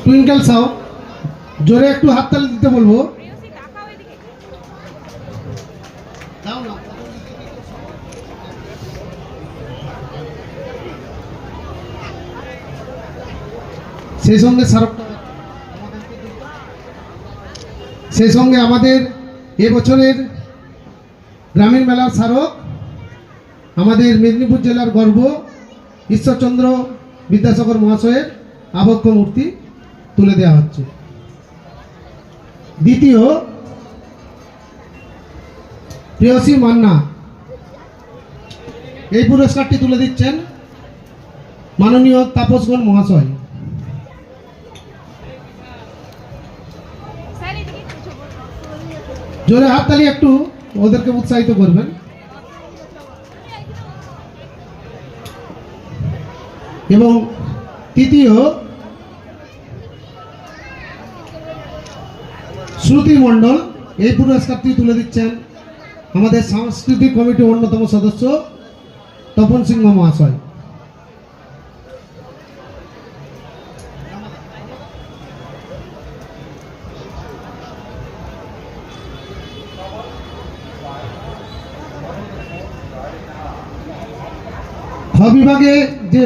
Twinkle Sau, জোরে একটু হাততালি দিতে বলবো। সেই সঙ্গে আমাদের এবছরের গ্রামীণ মেলার স্মারক, আমাদের মেদিনীপুর জেলার গর্ব ঈশ্বরচন্দ্র বিদ্যাসাগর মহাশয়ের আবক্ষ মূর্তি তুলে দেওয়া হচ্ছে। দ্বিতীয়, প্রেয়সী মান্না, এই পুরস্কারটি তুলে দিচ্ছেন মাননীয় তাপসগণ মহাশয়। জোরে হাততালি একটু ওদেরকে উৎসাহিত করবেন। এবং তৃতীয়, শ্রুতি মণ্ডল, এই পুরস্কারটি তুলে দিচ্ছেন আমাদের সাংস্কৃতিক কমিটির অন্যতম সদস্য তপন সিংহ মহাশয়। খ বিভাগে যে